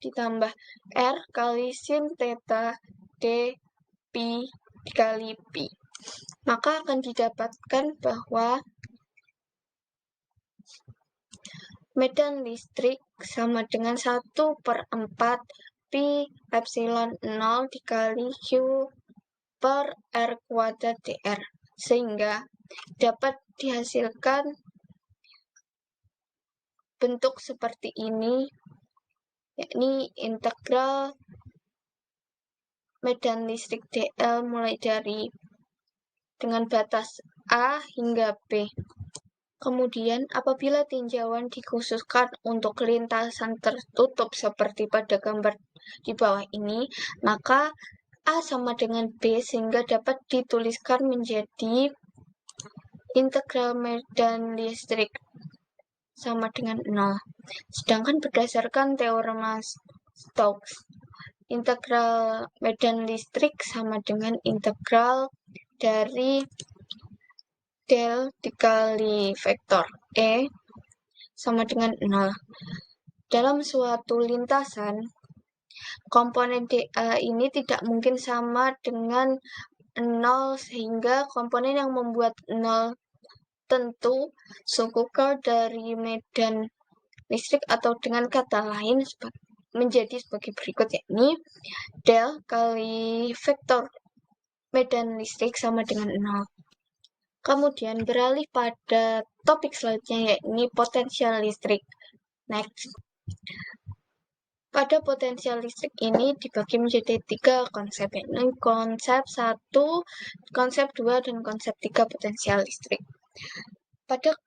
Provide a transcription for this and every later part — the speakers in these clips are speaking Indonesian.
ditambah R kali sin theta D pi dikali pi. Maka akan didapatkan bahwa medan listrik sama dengan 1/4 pi epsilon 0 dikali Q per R kuadrat dr. Sehingga dapat dihasilkan bentuk seperti ini, yakni integral medan listrik dl mulai dari dengan batas A hingga B. Kemudian, apabila tinjauan dikhususkan untuk lintasan tertutup seperti pada gambar di bawah ini, maka A sama dengan B sehingga dapat dituliskan menjadi integral medan listrik sama dengan 0. Sedangkan berdasarkan teorema Stokes, integral medan listrik sama dengan integral dari del dikali vektor E sama dengan 0. Dalam suatu lintasan, komponen dA ini tidak mungkin sama dengan 0 sehingga komponen yang membuat 0 tentu suku curl dari medan listrik atau dengan kata lain menjadi sebagai berikut, yakni del kali vektor medan listrik sama dengan 0. Kemudian beralih pada topik selanjutnya, yakni potensial listrik. Next. Pada potensial listrik ini dibagi menjadi 3 konsep, yakni konsep 1, konsep 2, dan konsep 3 potensial listrik. Pada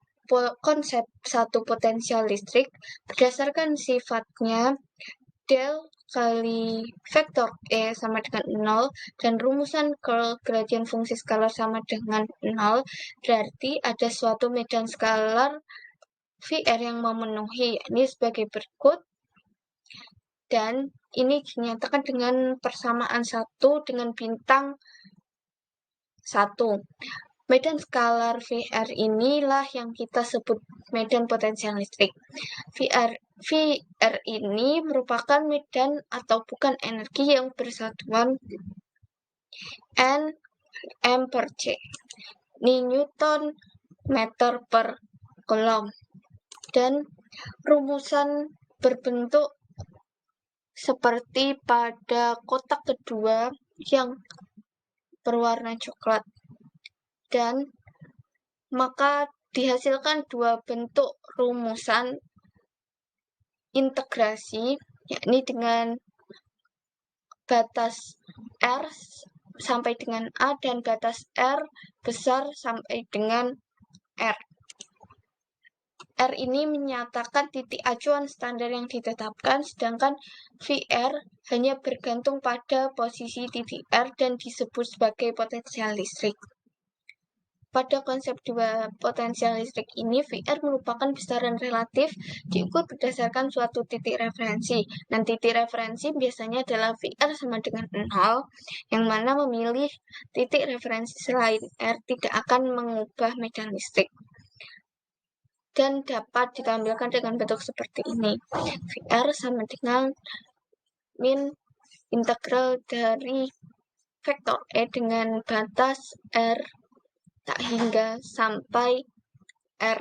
konsep 1 potensial listrik, berdasarkan sifatnya, del kali vektor E sama dengan 0 dan rumusan curl gradien fungsi skalar sama dengan 0, berarti ada suatu medan skalar VR yang memenuhi, yakni sebagai berikut. Dan ini dinyatakan dengan persamaan 1 dengan bintang 1. Medan skalar VR inilah yang kita sebut medan potensial listrik. VR ini merupakan medan atau bukan energi yang bersatuan Nm per C, ini Newton meter per coulomb, dan rumusan berbentuk seperti pada kotak kedua yang berwarna coklat. Dan maka dihasilkan dua bentuk rumusan integrasi, yakni dengan batas R sampai dengan A dan batas R besar sampai dengan R. R ini menyatakan titik acuan standar yang ditetapkan, sedangkan VR hanya bergantung pada posisi titik R dan disebut sebagai potensial listrik. Pada konsep 2 potensial listrik ini, VR merupakan besaran relatif diukur berdasarkan suatu titik referensi. Dan titik referensi biasanya adalah VR sama dengan 0, yang mana memilih titik referensi selain R tidak akan mengubah medan listrik. Dan dapat ditampilkan dengan bentuk seperti ini. VR sama dengan min integral dari vektor E dengan batas R tak hingga sampai R.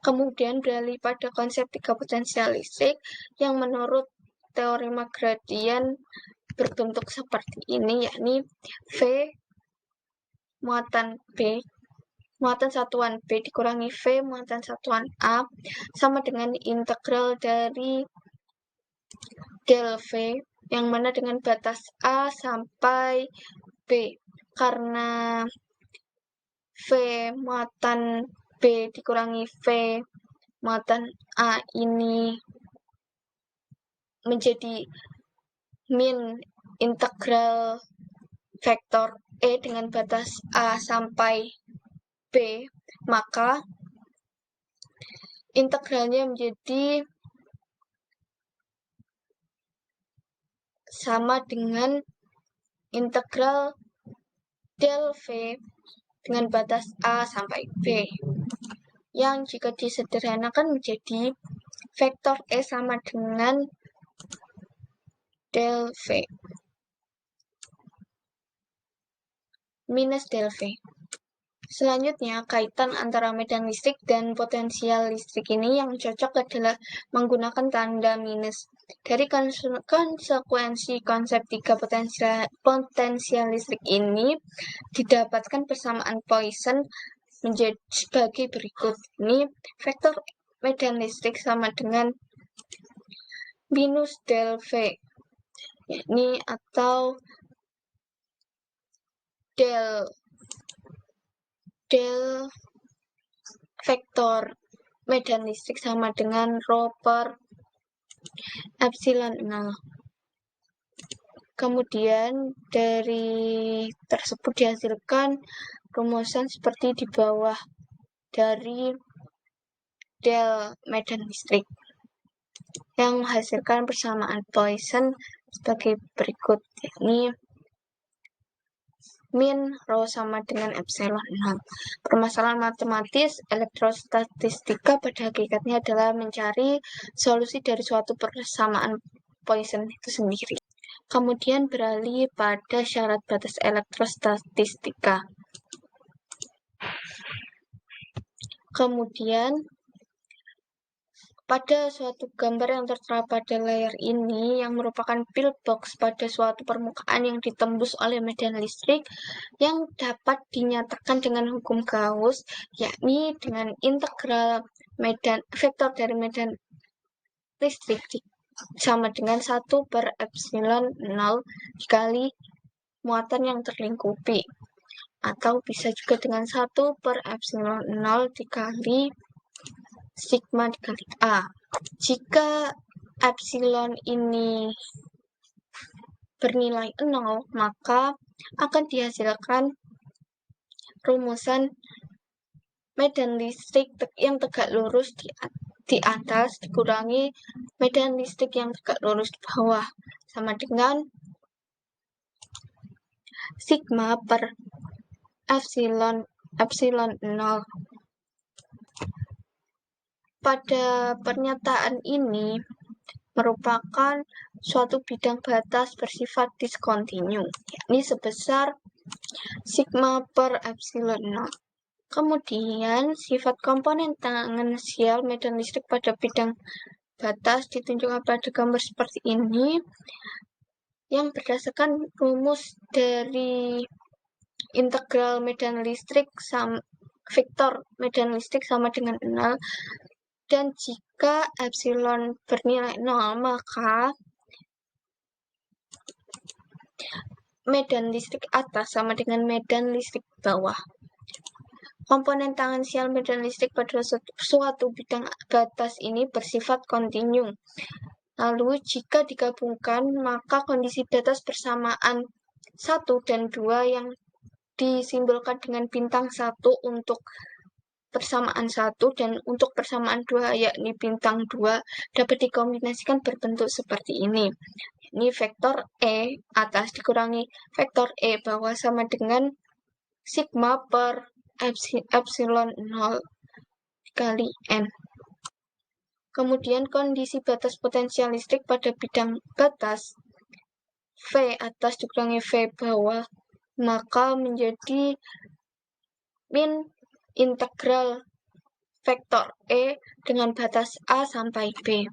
Kemudian beralih pada konsep 3 potensial listrik yang menurut teorema gradien berbentuk seperti ini, yakni V muatan B muatan satuan B dikurangi V muatan satuan A sama dengan integral dari del V yang mana dengan batas A sampai B. Karena V muatan B dikurangi V muatan A ini menjadi min integral vektor E dengan batas A sampai B, maka integralnya menjadi sama dengan integral del V dengan batas A sampai B, yang jika disederhanakan menjadi vektor E sama dengan del V minus del V. Selanjutnya, kaitan antara medan listrik dan potensial listrik ini yang cocok adalah menggunakan tanda minus. Dari konsekuensi konsep tiga potensial listrik ini, didapatkan persamaan Poisson menjadi sebagai berikut. Ini vektor medan listrik sama dengan minus del V, yakni atau del vektor medan listrik sama dengan rho per epsilon 0. Kemudian dari tersebut dihasilkan rumusan seperti di bawah dari del medan listrik yang menghasilkan persamaan Poisson sebagai berikut, yakni min rho sama dengan epsilon 0. Permasalahan matematis elektrostatistika pada hakikatnya adalah mencari solusi dari suatu persamaan Poisson itu sendiri. Kemudian beralih pada syarat batas elektrostatistika. Kemudian pada suatu gambar yang tertera pada layar ini yang merupakan pillbox pada suatu permukaan yang ditembus oleh medan listrik yang dapat dinyatakan dengan hukum Gauss, yakni dengan integral vektor dari medan listrik sama dengan 1 per epsilon 0 dikali muatan yang terlingkupi, atau bisa juga dengan 1 per epsilon 0 dikali sigma dikali A. Jika epsilon ini bernilai 0, maka akan dihasilkan rumusan medan listrik yang tegak lurus di atas dikurangi medan listrik yang tegak lurus di bawah, sama dengan sigma per epsilon 0. Pada pernyataan ini merupakan suatu bidang batas bersifat diskontinu, yakni sebesar sigma per epsilon 0. Kemudian, sifat komponen tangensial medan listrik pada bidang batas ditunjukkan pada gambar seperti ini, yang berdasarkan rumus dari integral medan listrik vektor medan listrik sama dengan 0, dan jika epsilon bernilai 0, maka medan listrik atas sama dengan medan listrik bawah. Komponen tangensial medan listrik pada suatu bidang batas ini bersifat kontinu. Lalu, jika digabungkan, maka kondisi batas persamaan 1 dan 2 yang disimbolkan dengan bintang 1 untuk persamaan 1 dan untuk persamaan 2 yakni bintang 2 dapat dikombinasikan berbentuk seperti ini. Ini vektor E atas dikurangi vektor E bawah sama dengan sigma per epsilon 0 kali N. Kemudian kondisi batas potensial listrik pada bidang batas V atas dikurangi V bawah, maka menjadi min integral vektor E dengan batas A sampai B.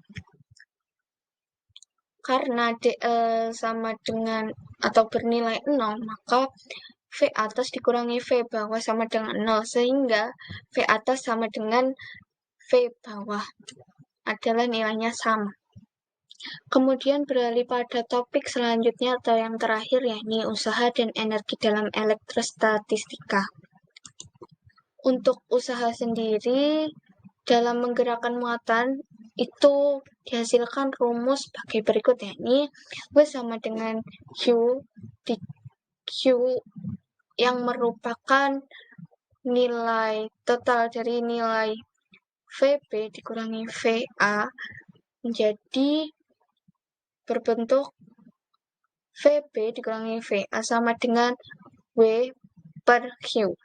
Karena DL sama dengan atau bernilai 0, maka V atas dikurangi V bawah sama dengan 0, sehingga V atas sama dengan V bawah adalah nilainya sama. Kemudian beralih pada topik selanjutnya atau yang terakhir, yakni usaha dan energi dalam elektrostatistika. Untuk usaha sendiri dalam menggerakkan muatan itu dihasilkan rumus sebagai berikut, yakni V sama dengan Q di Q yang merupakan nilai total dari nilai VB dikurangi VA menjadi berbentuk VB dikurangi VA sama dengan W per Q.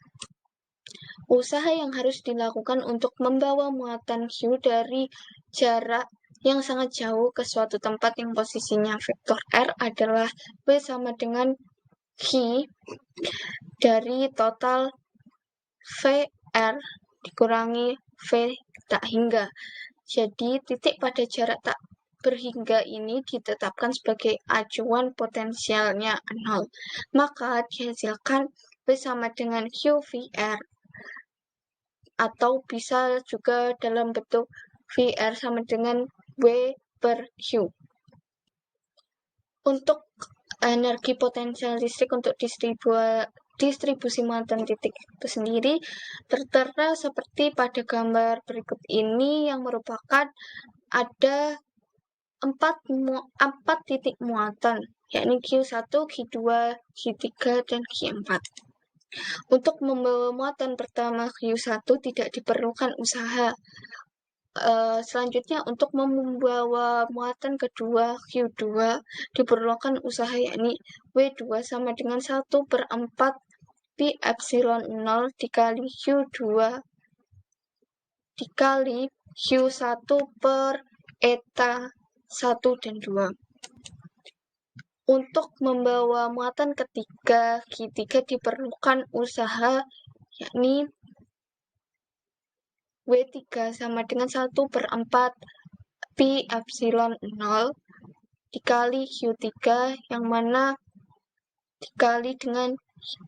Usaha yang harus dilakukan untuk membawa muatan Q dari jarak yang sangat jauh ke suatu tempat yang posisinya vektor R adalah W sama dengan Q dari total VR dikurangi V tak hingga. Jadi, titik pada jarak tak berhingga ini ditetapkan sebagai acuan potensialnya 0. Maka dihasilkan V sama dengan QVR. Atau bisa juga dalam bentuk VR sama dengan W per Q. Untuk energi potensial listrik untuk distribusi muatan titik itu sendiri tertera seperti pada gambar berikut ini, yang merupakan ada 4 titik muatan, yakni Q1, Q2, Q3, dan Q4. Untuk membawa muatan pertama Q1 tidak diperlukan usaha. Selanjutnya untuk membawa muatan kedua Q2 diperlukan usaha, yakni W2 sama dengan 1/4 pi epsilon 0 dikali Q2 dikali Q1 per eta 1 dan 2. Untuk membawa muatan ketiga Q3 diperlukan usaha, yakni W3 sama dengan 1/4 pi epsilon 0 dikali Q3, yang mana dikali dengan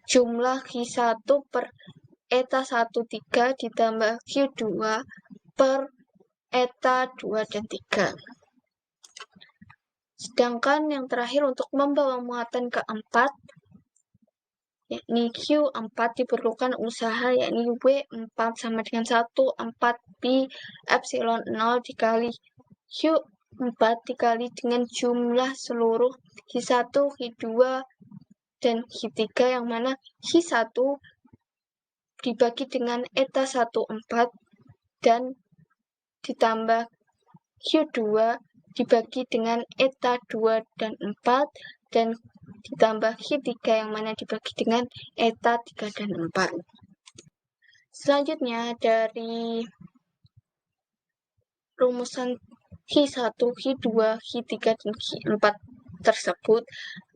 jumlah Q1 per eta 1,3 ditambah Q2 per eta 2 dan 3. Sedangkan yang terakhir untuk membawa muatan keempat, yakni Q4 diperlukan usaha, yakni W4 sama dengan 1/4 pi epsilon 0 dikali Q4 dikali dengan jumlah seluruh Q1, Q2, dan Q3, yang mana Q1 dibagi dengan eta 1/4 dan ditambah Q2 dibagi dengan eta 2 dan 4 dan ditambah Q3, yang mana dibagi dengan eta 3 dan 4. Selanjutnya dari rumusan Q1, Q2, Q3, dan Q4 tersebut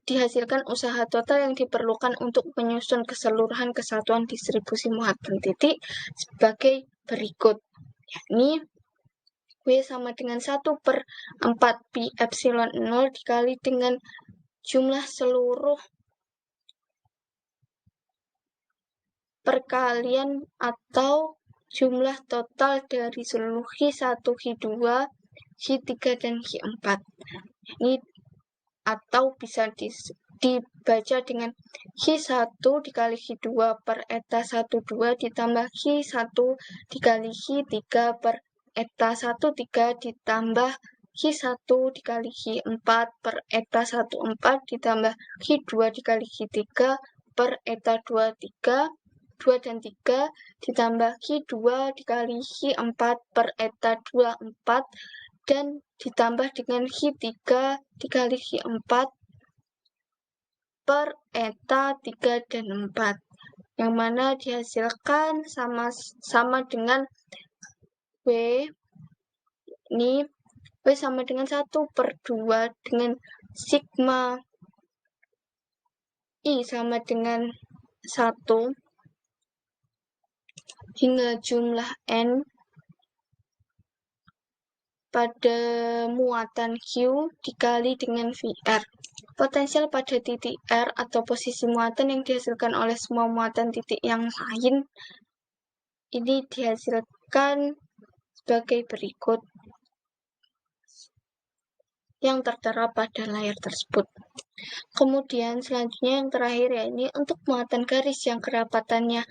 dihasilkan usaha total yang diperlukan untuk menyusun keseluruhan kesatuan distribusi muatan titik sebagai berikut, yakni W sama dengan 1/4 pi epsilon 0 dikali dengan jumlah seluruh perkalian atau jumlah total dari seluruh Q1, Q2, Q3, dan Q4. Ini atau bisa dibaca dengan Q1 dikali Q2 per eta 1,2 ditambah Q1 dikali Q3 per eta 1,3 ditambah Q1 dikali Q4 per eta 1,4 ditambah Q2 dikali Q3 per eta 2 dan 3 ditambah Q2 dikali Q4 per eta 2,4 dan ditambah dengan Q3 dikali Q4 per eta 3 dan 4, yang mana dihasilkan sama dengan W, ini W sama dengan 1/2 dengan sigma I sama dengan 1 hingga jumlah N pada muatan Q dikali dengan VR. Potensial pada titik R atau posisi muatan yang dihasilkan oleh semua muatan titik yang lain ini dihasilkan sebagai berikut yang tertera pada layar tersebut. Kemudian selanjutnya yang terakhir, yakni untuk muatan garis yang kerapatannya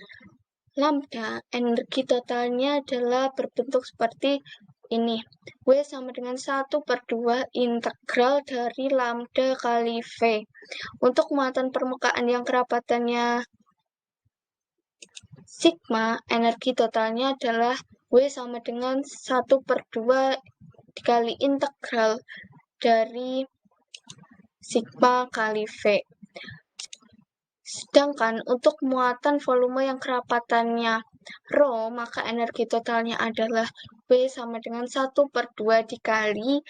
lambda, energi totalnya adalah berbentuk seperti ini. W sama dengan 1/2 integral dari lambda kali V. Untuk muatan permukaan yang kerapatannya sigma, energi totalnya adalah W sama dengan 1/2 dikali integral dari sigma kali V. Sedangkan untuk muatan volume yang kerapatannya Rho, maka energi totalnya adalah W sama dengan 1/2 dikali